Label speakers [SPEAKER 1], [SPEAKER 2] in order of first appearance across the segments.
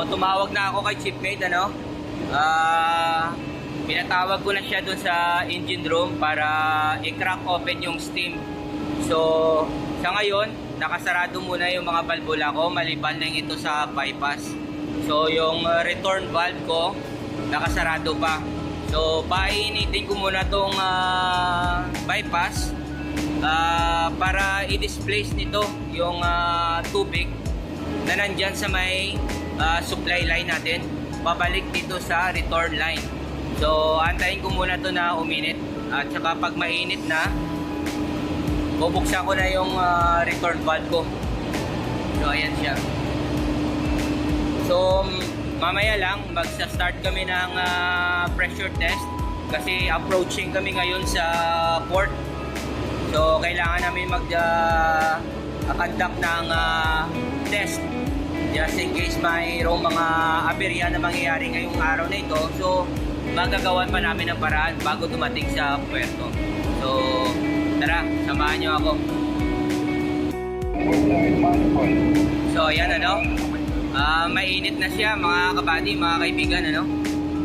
[SPEAKER 1] tumawag na ako kay Chipmate, ano? Pinatawag ko na siya dun sa engine room para i-crack open yung steam. So, sa ngayon, nakasarado muna yung mga valvula ko, maliban lang ito sa bypass. So, yung return valve ko, nakasarado pa. So, painitin ko muna tong bypass para i-displace nito yung tubig na nandyan sa may supply line natin, pabalik dito sa return line. So, antayin ko muna to na uminit, at saka pag mainit na, bubuksan ko na yung return valve ko. So, ayan siya. So, mamaya lang magsa-start kami ng pressure test kasi approaching kami ngayon sa port. So, kailangan namin mag-conduct ng test just in case mayroong mga aberya na mangyayari ngayong araw na ito. So, magagawan pa namin ng paraan bago dumating sa puerto. So, tara, samahan nyo ako. So, ayan, ano? Mainit na siya, mga kabady, mga kaibigan, ano?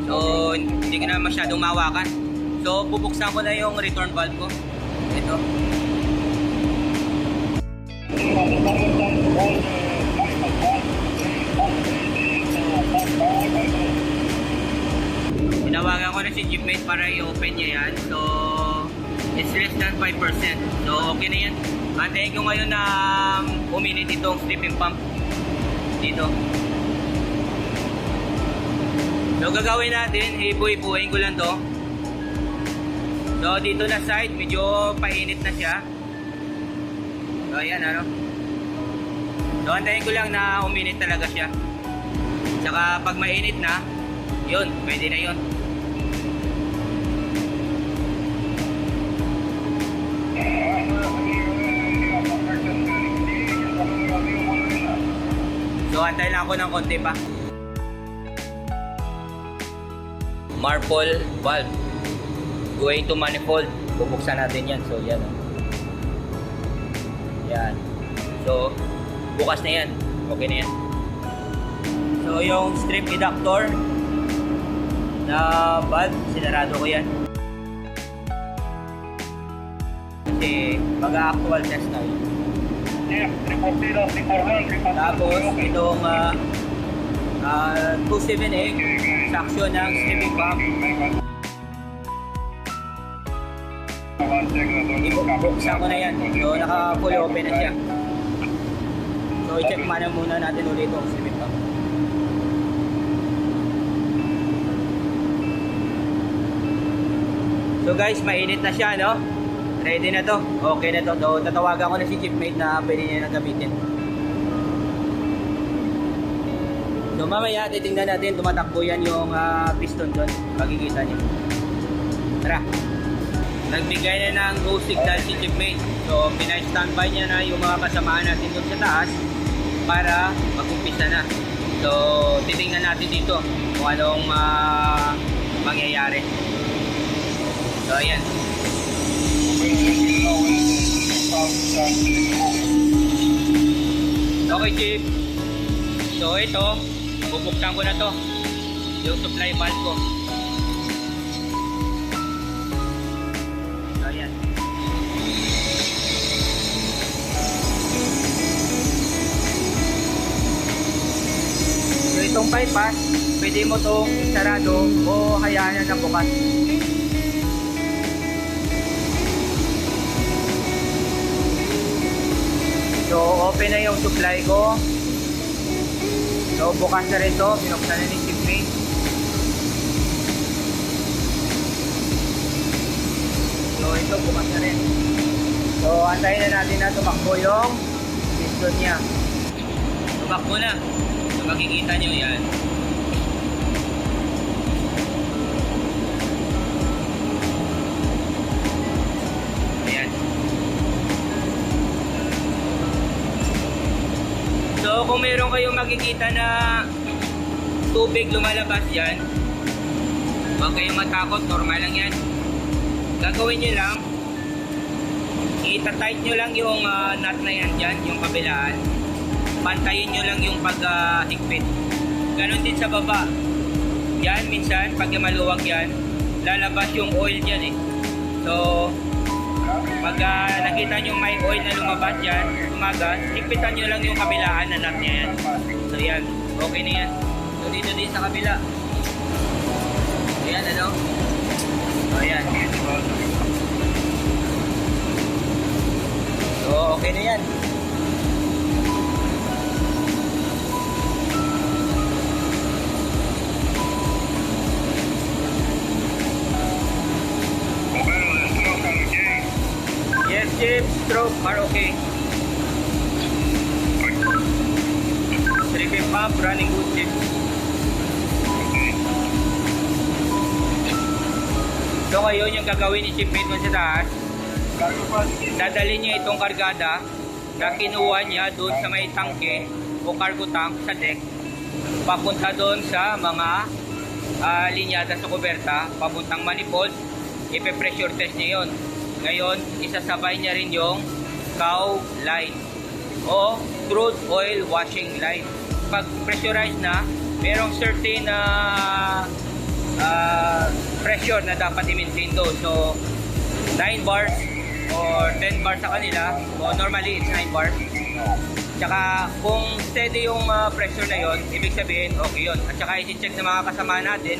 [SPEAKER 1] So, hindi ko na masyadong mawakan. So, bubuksan ko na yung return valve ko. Ito. Tinawagan ko na si Chipmate para i-open niya yan. So, it's less than 5%. So, okay na yan. Antayin ko ngayon na uminit itong stepping pump dito. So, gagawin natin, ibu-ibuhin ko lang to. So, dito na side, medyo painit na siya. So, ayan, ano. So, antayin ko lang na uminit talaga siya. Tsaka, pag mainit na, yun, pwede na yun. So, antay lang ako ng konti pa. Marble valve going to manifold. Bubuksan natin yan. So, yan. Yan. So, bukas na yan. Okay na yan. So, yung strip eductor na valve, sinarado ko yan. Kasi, mag-actual test tayo. Tapos, itong 278 suction ng stepping pump. Ibuksan ko na yan. So, naka-fully open na siya. So, i-check muna natin ulit itong stepping pump. So guys, mainit na siya, no? Ready na to. Okay na to. So, tatawagan ko na si Chipmate na pwede niya nang gamitin. So, mamaya titingnan natin, tumatakbo yan yung piston doon. Makikita niyo. Tara. Nagbigay na ng go signal si Chipmate. So, pinay-standby niya na yung mga kasamaan natin doon sa taas para mag-umpisa na. So, titingnan natin dito kung anong mangyayari. So, ayan. Okay, Chip. So, ito, bubuksan ko na to. Yung supply valve ko. So, ayan. So, itong bypass, pwede mo itong sarado o hayaan na bukas. So, open na yung supply ko. So, bukas na rin ito. Binuksan na ni Chipmate. So, ito bukas na rin. So, antayin na natin na tumakbo yung piston niya. Tumakbo na. So, makikita nyo yan. So, kung meron kayong makikita na tubig lumalabas yan, huwag kayong matakot, normal lang yan. Gagawin nyo lang, itatight nyo lang yung nut na yan dyan, yung kabilaan. Pantayin nyo lang yung paghigpit. Ganon din sa baba. Yan, minsan, pag maluwag yan, lalabas yung oil dyan eh. So, pag nakita nyo may oil na lumabas yan, tumagas, higpitan nyo lang yung kabilaan na nut niya yan. So yan, okay na yan. So dito din sa kabila. Ayan, ano? So ayan. So okay na yan. Yes, Chip, stroke are okay. Tripping pump, running good, Chip. So ngayon yung gagawin ni Chip Payton sa taas, dadalhin niya itong kargada na kinuha niya doon sa may tangke o cargo tank sa deck, papunta doon sa mga linyada sa kuberta, papuntang manifold, ipe-pressure test niya yun. Ngayon, isasabay niya rin yung cow line o crude oil washing line. Pag pressurize na, merong certain pressure na dapat i-maintain doon. So, 9 bars or 10 bars sa kanila. So, normally, it's 9 bars. Tsaka, kung steady yung pressure na yon, ibig sabihin, okay yun. At tsaka, isi-check ng mga kasama natin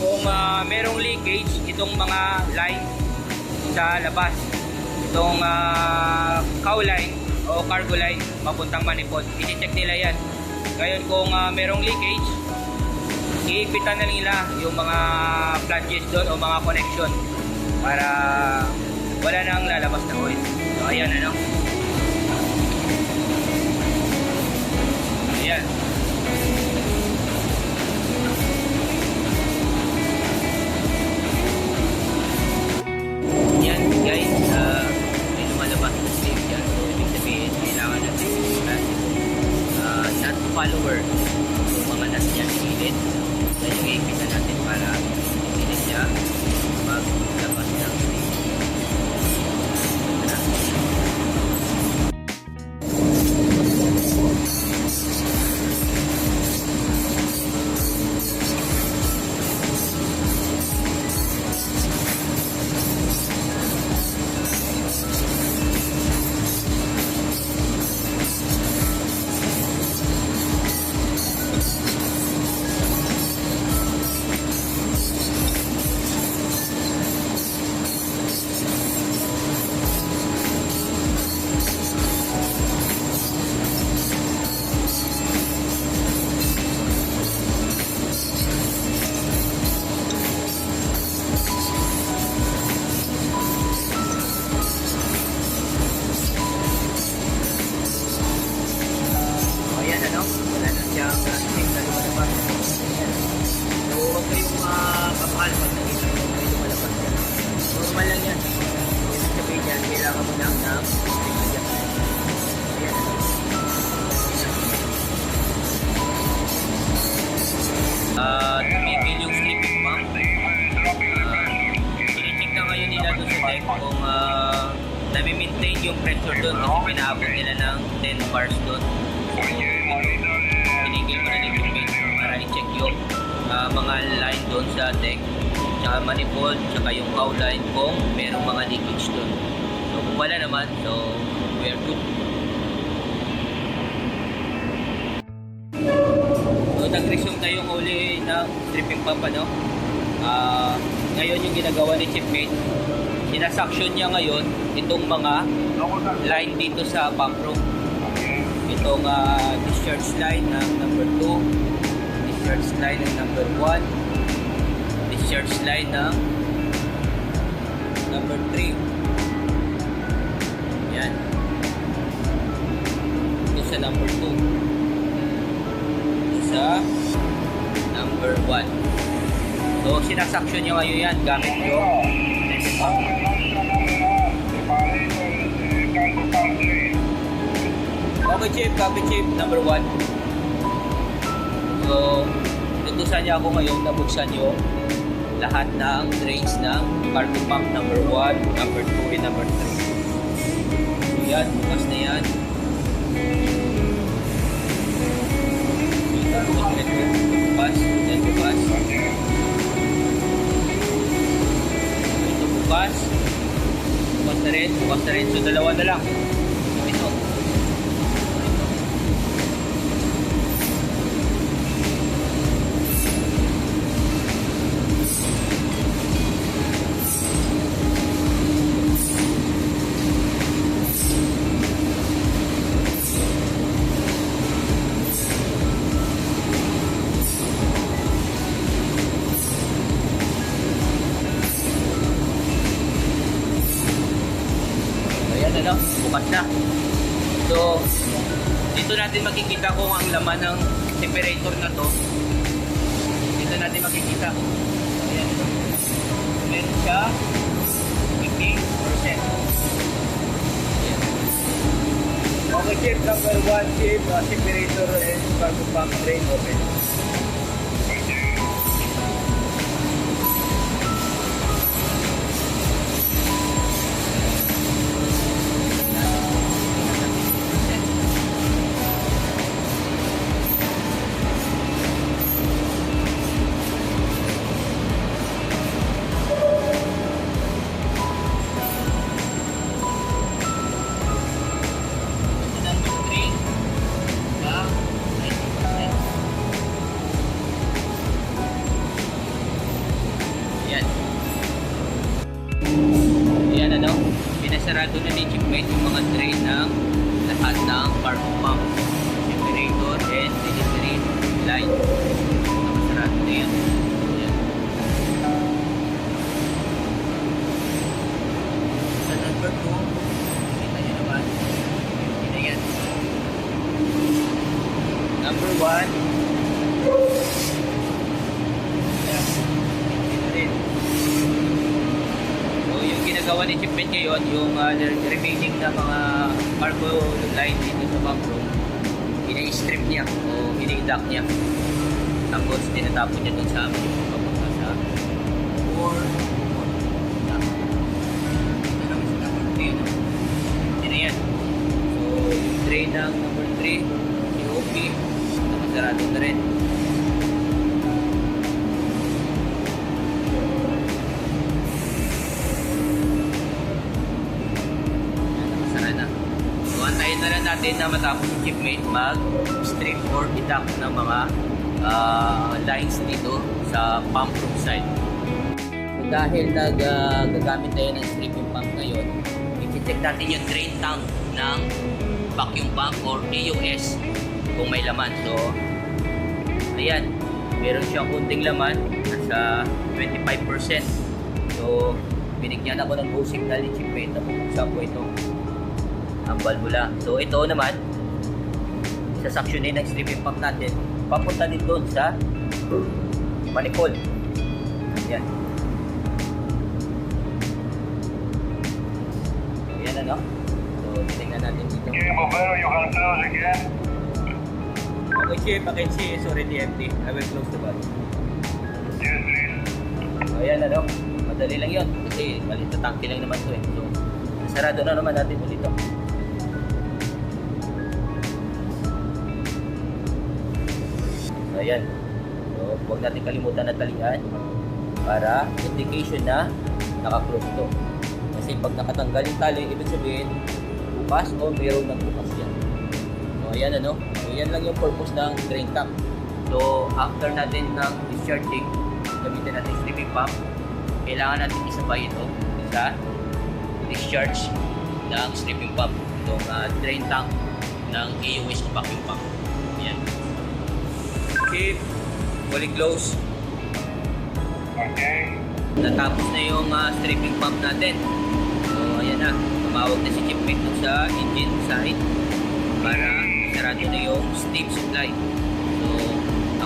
[SPEAKER 1] kung merong leakage itong mga line sa labas. Itong cow line o cargo line papuntang manifold. I-check nila yan. Ngayon kung merong leakage, iipitan na nila yung mga flanges doon o mga connection para wala nang lalabas na oil. So ayan, ano. Ayan. Yan guys, may lumalabas na steam dyan. So, ibig sabihin, kailangan natin nut follower. Yung mga nut niya gilid. Yan yung iipitan natin para hindi siya maglabas ng steam. Tumigil yung slipping pump. Sinicheck na ngayon nila doon sa deck kung nami-maintain yung pressure doon kasi pinaabot nila ng 10 bars doon. So, pinigil mo na din yung base para i-check yung mga line doon sa deck, tsaka manifold, tsaka yung cow line kung merong mga leakage doon. So kung wala naman, so we are good. So nag-resume tayong uli ng stripping pump, ano? Ngayon yung ginagawa ni Chipmate, sinasuction niya ngayon itong mga line dito sa pump room. Itong discharge line ng number 2, discharge line ng number 1, discharge line ng number 3. Yan. Ito sa number 2. Ito sa number 1. So, sinasuction nyo ngayon yan gamit yung pump. Okay, Chip. Copy, Chip. Number 1. So, tutusan niya ako ngayon na buksan yung lahat ng drains ng cargo pump number 1, number 2, and number 3. So, yan. Bukas na yan. Ito, na rin. So, dalawa na lang. Ito. Ano, bukas na. So, dito natin makikita kung ang laman ng temperature na to. Dito natin makikita. Ayan. Meron siya 50%. Ayan. Okay, chip number 1, chip, temperature and cargo pump drain open. Ayan ano, pinasarado na ni Chipmate yung mga drain ng lahat ng cargo pump, generator and delivery line. Nakasarado na yan. Ayan. Sa number 2, kita nyo naman, yun na yan. Number 1, ayan, ito rin. Ginagawa ni Chipmate ngayon yung remaining na mga cargo line dito sa pump room, ina-strip niya o ina-duct niya, tapos tinatapon niya dun sa amin yung papunta sa 4 ito naman sa number 3 no? Yun na yan. So yung drain ng number 3 COP nakasarado na rin. Antayin na lang natin na matapos yung Chipmate mag-strip or deduct ng mga lines dito sa pump room side. So dahil gagamit tayo ng stripping pump ngayon, i-check natin yung drain tank ng vacuum pump or AOS kung may laman. So ayan, meron siyang kunting laman, nasa 25%. So binigyan ako ng go signal ni Chipmate na bubuksan ko ito ang valvula. So ito naman, sasaksyonin ng stripping pump natin, papunta din doon sa manifold. Ayan. Ayan ano. So tingnan natin dito. Okay, chip, I can see it's already empty. I will close the valve. So ayan ano. Madali lang yun kasi maliit na tangke lang naman to eh. So sarado na naman natin ulit ito. Ayan. So, huwag natin kalimutan na talian para indication na naka-close to. Kasi pag nakatanggal yung tali, ibig sabihin bukas o mayroon ng bukas yan. So, ayan ano. So, yan lang yung purpose ng drain tank. So, after natin ng discharging, gamitin natin stripping pump, kailangan natin isabay ito sa discharge ng stripping pump. Itong drain tank ng AOS o vacuum pump. Ayan. Okay, fully close.
[SPEAKER 2] Okay.
[SPEAKER 1] Natapos na yung stripping pump natin. So, ayan na. Tumawag na si Chipmate sa engine side para sarado na yung steam supply. So,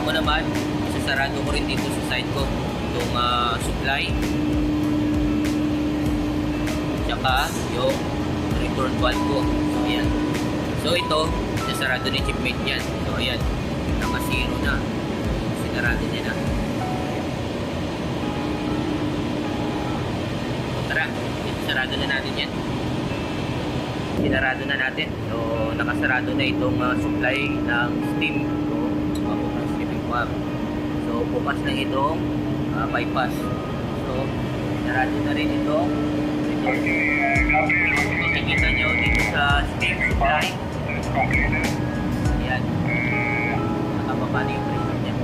[SPEAKER 1] ako naman, isasarado ko rin dito sa side ko itong supply. Tsaka yung return valve ko. So, ayan. So, ito, isasarado ni Chipmate yan. So, ayan. Naka-zero na. Sinarado niya na. So, tara, sarado na natin yan. Sinarado na natin. So, nakasarado na itong supply ng steam. So, papuntang steaming pump. So, bukas na itong bypass. So, sinarado na rin itong Makikita nyo dito sa steam supply. Ayan. Nakababa na yung pressure niya.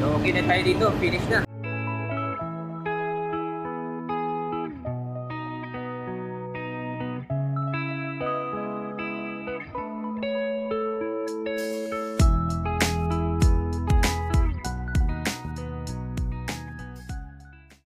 [SPEAKER 1] So okay na tayo dito. Finish na.